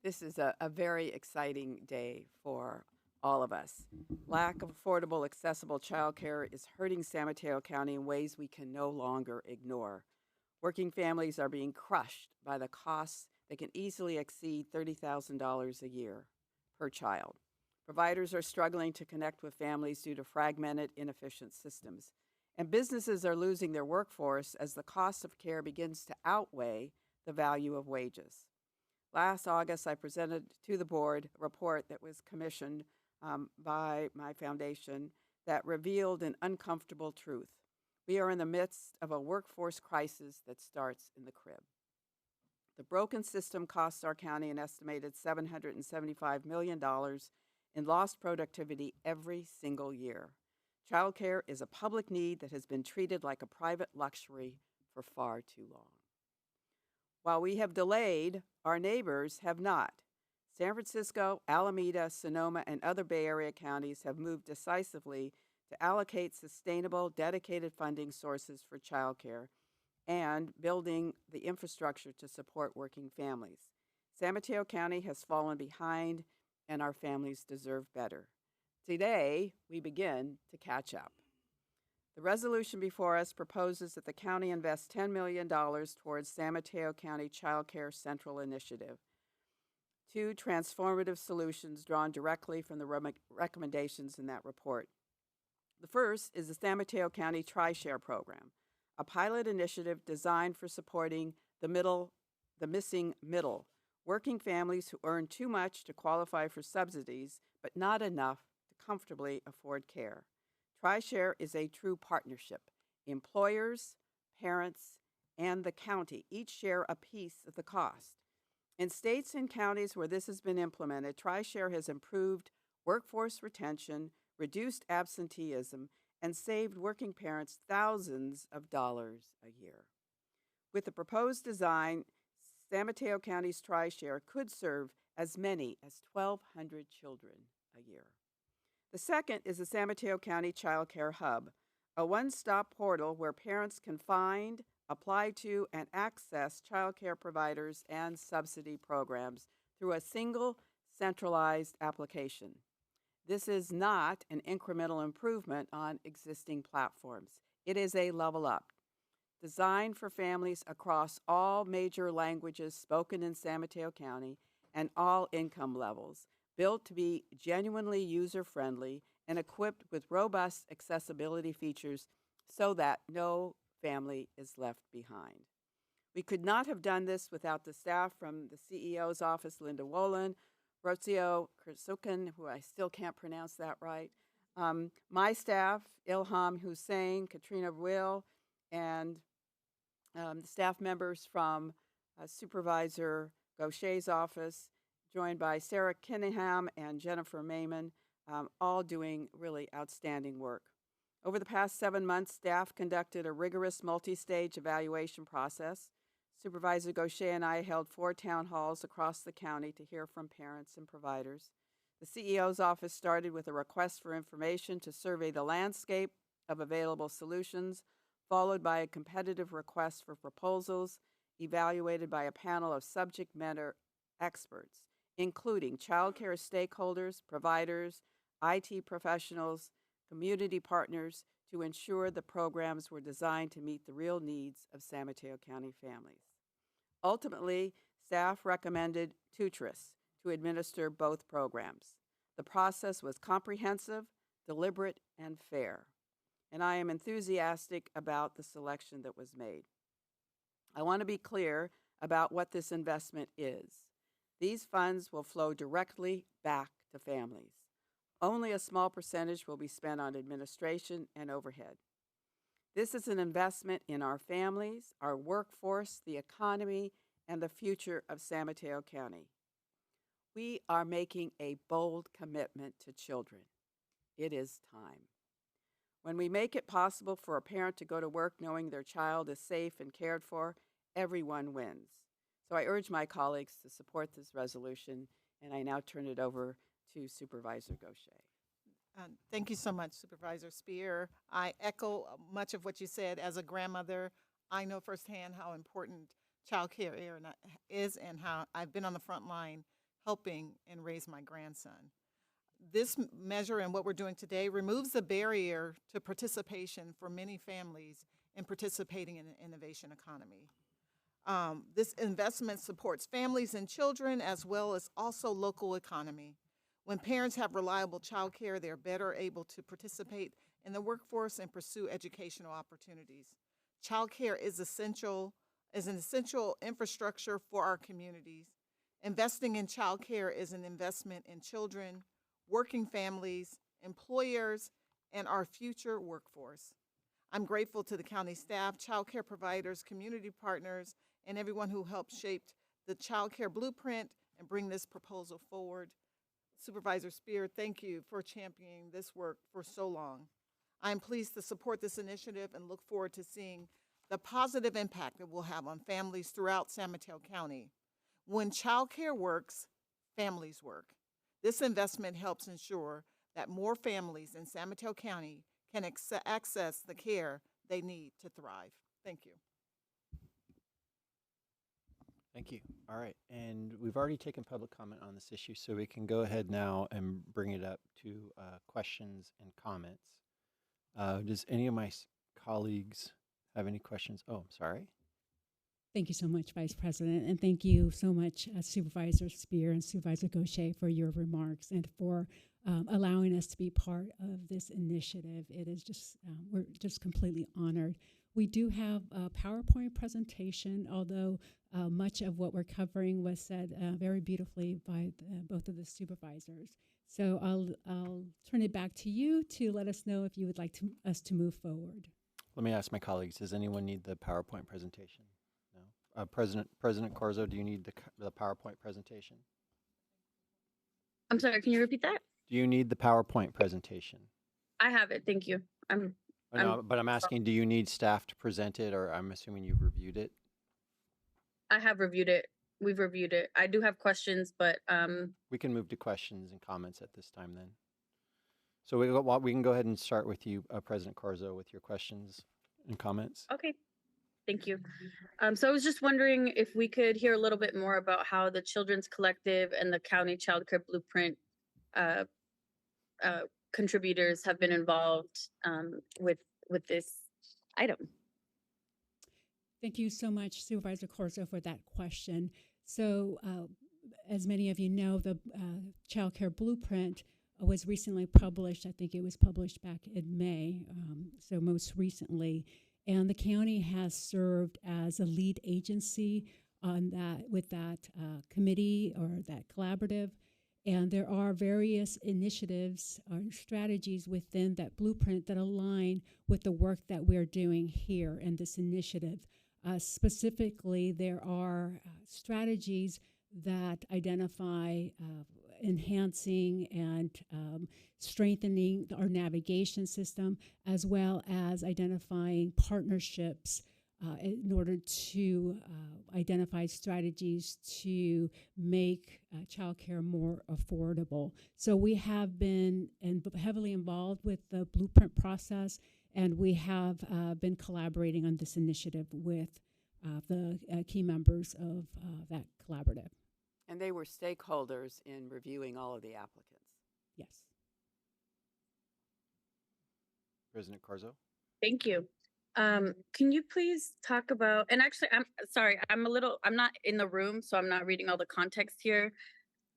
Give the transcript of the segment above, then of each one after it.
This is a very exciting day for all of us. Lack of affordable, accessible childcare is hurting San Mateo County in ways we can no longer ignore. Working families are being crushed by the costs that can easily exceed $30,000 a year per child. Providers are struggling to connect with families due to fragmented, inefficient systems. And businesses are losing their workforce as the cost of care begins to outweigh the value of wages. Last August, I presented to the board a report that was commissioned by my foundation that revealed an uncomfortable truth. We are in the midst of a workforce crisis that starts in the crib. The broken system costs our county an estimated $775 million in lost productivity every single year. Childcare is a public need that has been treated like a private luxury for far too long. While we have delayed, our neighbors have not. San Francisco, Alameda, Sonoma, and other Bay Area counties have moved decisively to allocate sustainable, dedicated funding sources for childcare and building the infrastructure to support working families. San Mateo County has fallen behind, and our families deserve better. Today, we begin to catch up. The resolution before us proposes that the county invest $10 million towards San Mateo County Child Care Central Initiative. Two transformative solutions drawn directly from the recommendations in that report. The first is the San Mateo County Tri-Share Program, a pilot initiative designed for supporting the missing middle, working families who earn too much to qualify for subsidies, but not enough to comfortably afford care. Tri-Share is a true partnership. Employers, parents, and the county each share a piece of the cost. In states and counties where this has been implemented, Tri-Share has improved workforce retention, reduced absenteeism, and saved working parents thousands of dollars a year. With the proposed design, San Mateo County's Tri-Share could serve as many as 1,200 children a year. The second is the San Mateo County Child Care Hub, a one-stop portal where parents can find, apply to, and access child care providers and subsidy programs through a single centralized application. This is not an incremental improvement on existing platforms. It is a level up, designed for families across all major languages spoken in San Mateo County and all income levels, built to be genuinely user-friendly and equipped with robust accessibility features so that no family is left behind. We could not have done this without the staff from the CEO's office, Linda Wolin, Rocio Kersukan, who I still can't pronounce that right, my staff, Ilham Hussein, Katrina Will, and staff members from Supervisor Gaucher's office, joined by Sarah Kinningham and Jennifer Mayman, all doing really outstanding work. Over the past 7 months, staff conducted a rigorous multi-stage evaluation process. Supervisor Gaucher and I held 4 town halls across the county to hear from parents and providers. The CEO's office started with a request for information to survey the landscape of available solutions, followed by a competitive request for proposals evaluated by a panel of subject matter experts, including child care stakeholders, providers, IT professionals, community partners, to ensure the programs were designed to meet the real needs of San Mateo County families. Ultimately, staff recommended Tutris to administer both programs. The process was comprehensive, deliberate, and fair, and I am enthusiastic about the selection that was made. I want to be clear about what this investment is. These funds will flow directly back to families. Only a small percentage will be spent on administration and overhead. This is an investment in our families, our workforce, the economy, and the future of San Mateo County. We are making a bold commitment to children. It is time. When we make it possible for a parent to go to work knowing their child is safe and cared for, everyone wins. So I urge my colleagues to support this resolution, and I now turn it over to Supervisor Gaucher. Thank you so much, Supervisor Spear. I echo much of what you said. As a grandmother, I know firsthand how important child care is and how I've been on the front line helping and raise my grandson. This measure and what we're doing today removes the barrier to participation for many families in participating in an innovation economy. This investment supports families and children as well as also local economy. When parents have reliable childcare, they're better able to participate in the workforce and pursue educational opportunities. Childcare is an essential infrastructure for our communities. Investing in childcare is an investment in children, working families, employers, and our future workforce. I'm grateful to the county staff, childcare providers, community partners, and everyone who helped shape the childcare blueprint and bring this proposal forward. Supervisor Spear, thank you for championing this work for so long. I am pleased to support this initiative and look forward to seeing the positive impact it will have on families throughout San Mateo County. When childcare works, families work. This investment helps ensure that more families in San Mateo County can access the care they need to thrive. Thank you. Thank you. All right, and we've already taken public comment on this issue, so we can go ahead now and bring it up to questions and comments. Does any of my colleagues have any questions? Oh, I'm sorry. Thank you so much, Vice President, and thank you so much, Supervisor Spear and Supervisor Gaucher, for your remarks and for allowing us to be part of this initiative. It is just, we're just completely honored. We do have a PowerPoint presentation, although much of what we're covering was said very beautifully by both of the supervisors. So I'll turn it back to you to let us know if you would like us to move forward. Let me ask my colleagues, does anyone need the PowerPoint presentation? No? President Corzo, do you need the PowerPoint presentation? I'm sorry, can you repeat that? Do you need the PowerPoint presentation? I have it, thank you. No, but I'm asking, do you need staff to present it, or I'm assuming you've reviewed it? I have reviewed it. We've reviewed it. I do have questions, but We can move to questions and comments at this time then. So we can go ahead and start with you, President Corzo, with your questions and comments. okay. Thank you. So I was just wondering if we could hear a little bit more about how the Children's Collective and the County Child Care Blueprint contributors have been involved with this item. Thank you so much, Supervisor Corzo, for that question. So, as many of you know, the Child Care Blueprint was recently published. I think it was published back in May, so most recently. And the county has served as a lead agency on that, with that committee or that collaborative. And there are various initiatives or strategies within that blueprint that align with the work that we're doing here in this initiative. Specifically, there are strategies that identify enhancing and strengthening our navigation system, as well as identifying partnerships in order to identify strategies to make childcare more affordable. So we have been heavily involved with the blueprint process, and we have been collaborating on this initiative with the key members of that collaborative. And they were stakeholders in reviewing all of the applicants. Yes. President Corzo? Thank you. Can you please talk about, and actually, I'm sorry, I'm not in the room, so I'm not reading all the context here.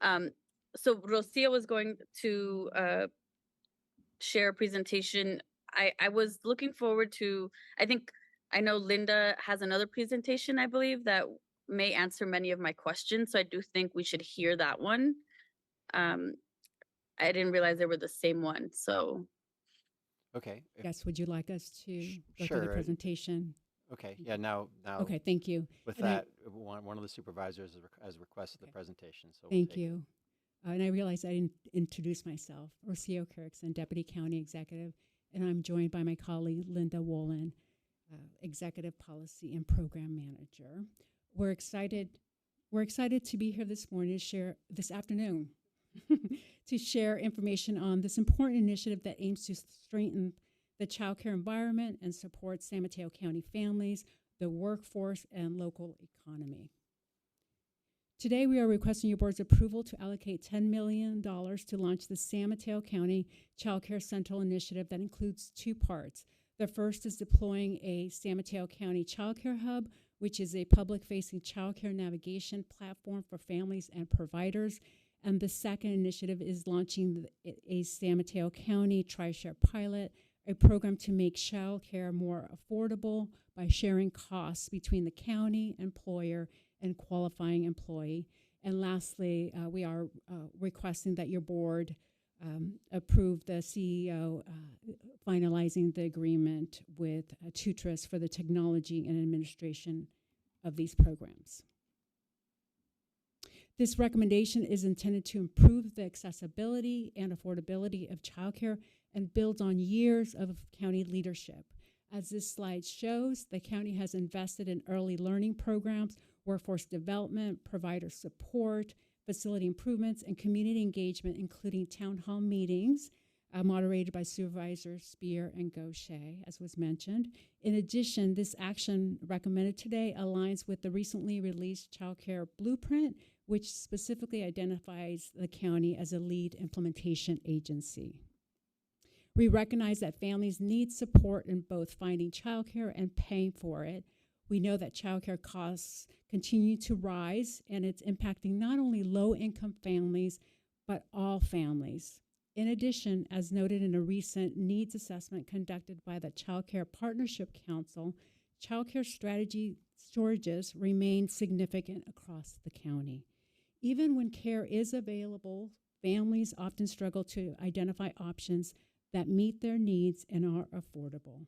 So Rocia was going to share a presentation. I was looking forward to, I know Linda has another presentation, I believe, that may answer many of my questions. So I do think we should hear that one. I didn't realize they were the same one, so. Okay. Yes, would you like us to go Sure. through the presentation? Okay, yeah, now. Okay, thank you. With And that, one of the supervisors has requested the Okay. presentation, so. we'll Thank take it. you. And I realized I didn't introduce myself. Rocio Kirkson, Deputy County Executive, and I'm joined by my colleague Linda Wolin, Executive Policy and Program Manager. We're excited to be here this morning this afternoon to share information on this important initiative that aims to strengthen the child care environment and support San Mateo County families, the workforce, and local economy. Today, we are requesting your board's approval to allocate $10 million to launch the San Mateo County Child Care Central Initiative that includes two parts. The first is deploying a San Mateo County Child Care Hub, which is a public-facing child care navigation platform for families and providers. And the second initiative is launching a San Mateo County TriShare pilot, a program to make child care more affordable by sharing costs between the county, employer, and qualifying employee. And lastly, we are requesting that your board approve the CEO finalizing the agreement with Tutris for the technology and administration of these programs. This recommendation is intended to improve the accessibility and affordability of childcare and builds on years of county leadership. As this slide shows, the county has invested in early learning programs, workforce development, provider support, facility improvements, and community engagement, including town hall meetings moderated by Supervisors Spear and Gaucher, as was mentioned. In addition, this action recommended today aligns with the recently released Child Care Blueprint, which specifically identifies the county as a lead implementation agency. We recognize that families need support in both finding childcare and paying for it. We know that childcare costs continue to rise, and it's impacting not only low-income families, but all families. In addition, as noted in a recent needs assessment conducted by the Child Care Partnership Council, childcare strategy shortages remain significant across the county. Even when care is available, families often struggle to identify options that meet their needs and are affordable.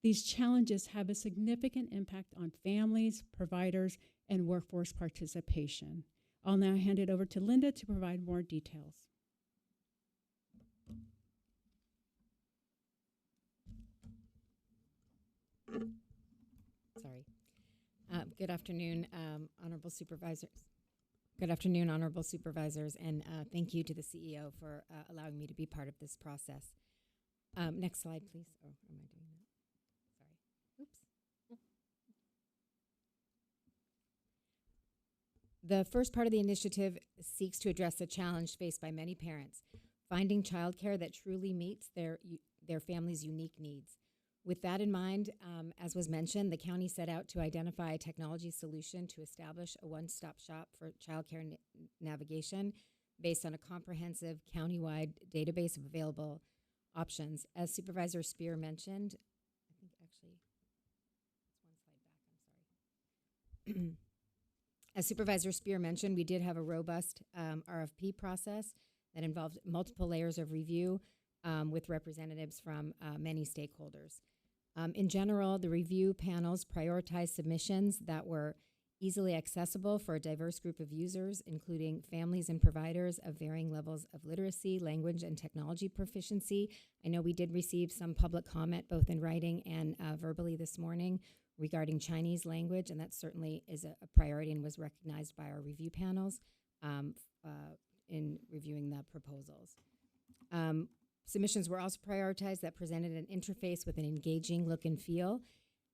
These challenges have a significant impact on families, providers, and workforce participation. I'll now hand it over to Linda to provide more details. Sorry. Good afternoon, honorable supervisors. Good afternoon, honorable supervisors, and thank you to the CEO for allowing me to be part of this process. Next slide, please. Oh, am I doing that? Sorry. Oops. The first part of the initiative seeks to address the challenge faced by many parents, finding childcare that truly meets their family's unique needs. With that in mind, as was mentioned, the county set out to identify a technology solution to establish a one-stop shop for childcare navigation based on a comprehensive countywide database of available options. As Supervisor Spear mentioned, I think actually, it's one slide back, I'm sorry. As Supervisor Spear mentioned, we did have a robust RFP process that involved multiple layers of review with representatives from many stakeholders. In general, the review panels prioritized submissions that were easily accessible for a diverse group of users, including families and providers of varying levels of literacy, language, and technology proficiency. I know we did receive some public comment, both in writing and verbally this morning, regarding Chinese language, and that certainly is a priority and was recognized by our review panels in reviewing the proposals. Submissions were also prioritized that presented an interface with an engaging look and feel,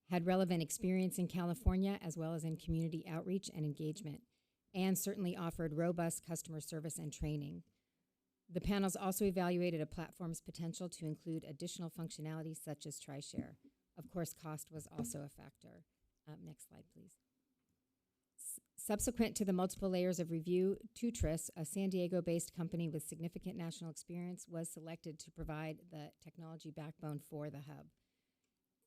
had relevant experience in California as well as in community outreach and engagement, and certainly offered robust customer service and training. The panels also evaluated a platform's potential to include additional functionalities such as TriShare. Of course, cost was also a factor. Next slide, please. Subsequent to the multiple layers of review, Tutris, a San Diego-based company with significant national experience, was selected to provide the technology backbone for the hub.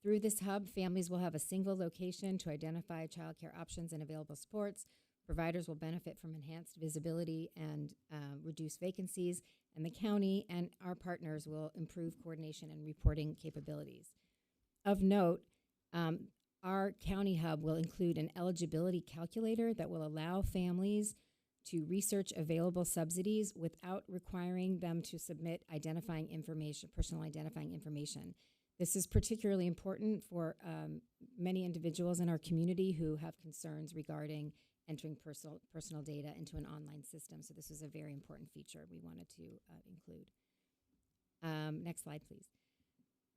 Through this hub, families will have a single location to identify childcare options and available supports. Providers will benefit from enhanced visibility and reduced vacancies, and the county and our partners will improve coordination and reporting capabilities. Of note, our county hub will include an eligibility calculator that will allow families to research available subsidies without requiring them to submit identifying information, personal identifying information. This is particularly important for many individuals in our community who have concerns regarding entering personal data into an online system. So this is a very important feature we wanted to include. Next slide, please.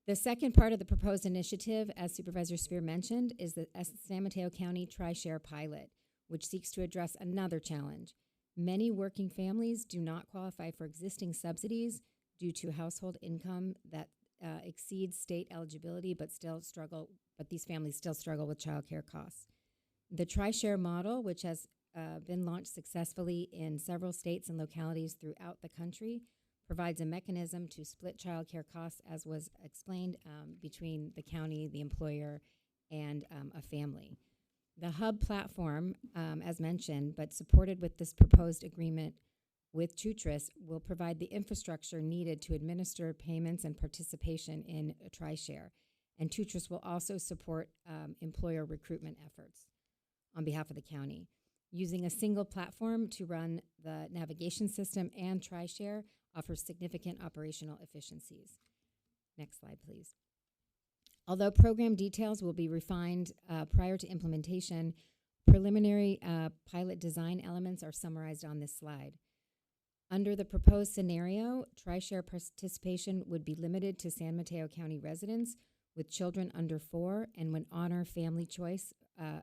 The second part of the proposed initiative, as Supervisor Spear mentioned, is the San Mateo County TriShare pilot, which seeks to address another challenge. Many working families do not qualify for existing subsidies due to household income that exceeds state eligibility, but these families still struggle with childcare costs. The TriShare model, which has been launched successfully in several states and localities throughout the country, provides a mechanism to split childcare costs, as was explained, between the county, the employer, and a family. The hub platform, as mentioned, but supported with this proposed agreement with TUTRIS, will provide the infrastructure needed to administer payments and participation in TriShare. And TUTRIS will also support employer recruitment efforts on behalf of the county. Using a single platform to run the navigation system and TriShare offers significant operational efficiencies. Next slide, please. Although program details will be refined prior to implementation, preliminary pilot design elements are summarized on this slide. Under the proposed scenario, TriShare participation would be limited to San Mateo County residents with children under 4 and would honor family choice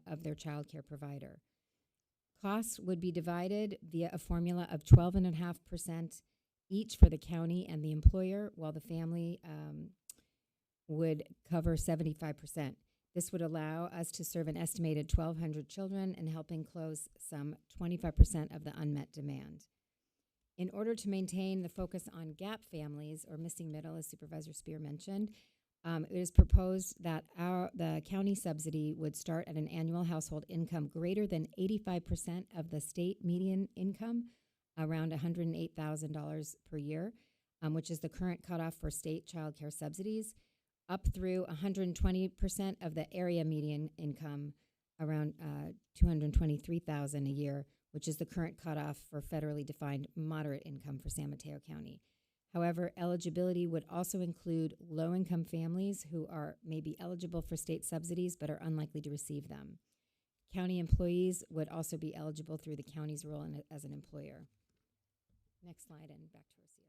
of their child care provider. Costs would be divided via a formula of 12.5% each for the county and the employer, while the family would cover 75%. This would allow us to serve an estimated 1,200 children and helping close some 25% of the unmet demand. In order to maintain the focus on GAP families, or missing middle, as Supervisor Spear mentioned, it is proposed that the county subsidy would start at an annual household income greater than 85% of the state median income, around $108,000 per year, which is the current cutoff for state child care subsidies, up through 120% of the area median income, around $223,000 a year, which is the current cutoff for federally defined moderate income for San Mateo County. However, eligibility would also include low-income families who may be eligible for state subsidies but are unlikely to receive them. County employees would also be eligible through the county's role as an employer. Next slide, and back to Rocio.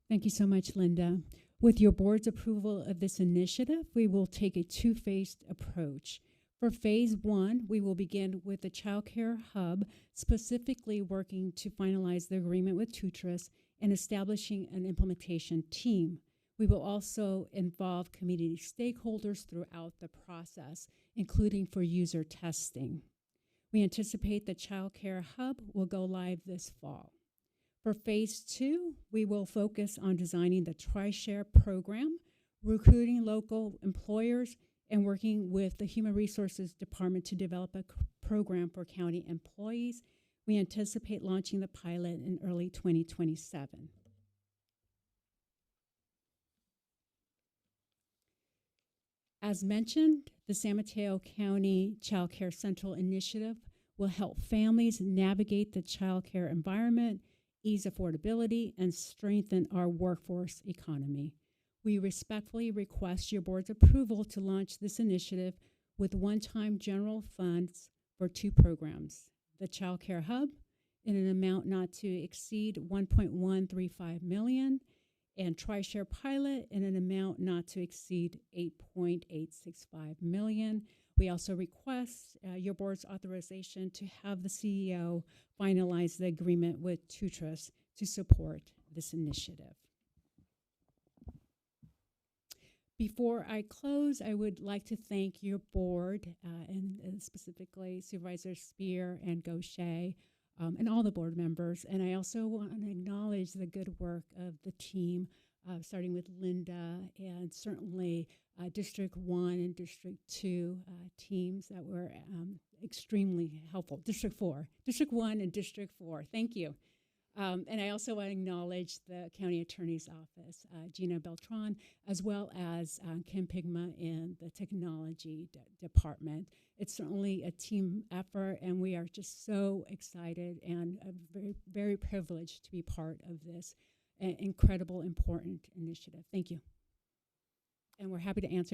Thank you so much, Linda. With your board's approval of this initiative, we will take a two-phased approach. For phase 1, we will begin with the Child Care Hub, specifically working to finalize the agreement with TUTRIS and establishing an implementation team. We will also involve community stakeholders throughout the process, including for user testing. We anticipate the Child Care Hub will go live this fall. For phase 2, we will focus on designing the TriShare program, recruiting local employers, and working with the Human Resources Department to develop a program for county employees. We anticipate launching the pilot in early 2027. As mentioned, the San Mateo County Child Care Central Initiative will help families navigate the child care environment, ease affordability, and strengthen our workforce economy. We respectfully request your board's approval to launch this initiative with one-time general funds for 2 programs, the Child Care Hub in an amount not to exceed $1.135 million, and TriShare Pilot in an amount not to exceed $8.865 million. We also request your board's authorization to have the CEO finalize the agreement with TUTRIS to support this initiative. Before I close, I would like to thank your board, and specifically Supervisor Spear and Gaucher, and all the board members. And I also want to acknowledge the good work of the team, starting with Linda, and certainly District 1 and District 2 teams that were extremely helpful. District 1 and District 4, thank you. And I also want to acknowledge the County Attorney's Office, Gina Beltran, as well as Kim Pigma in the Technology Department. It's certainly a team effort, and we are just so excited and very, very privileged to be part of this incredible, important initiative. Thank you. And we're happy to answer any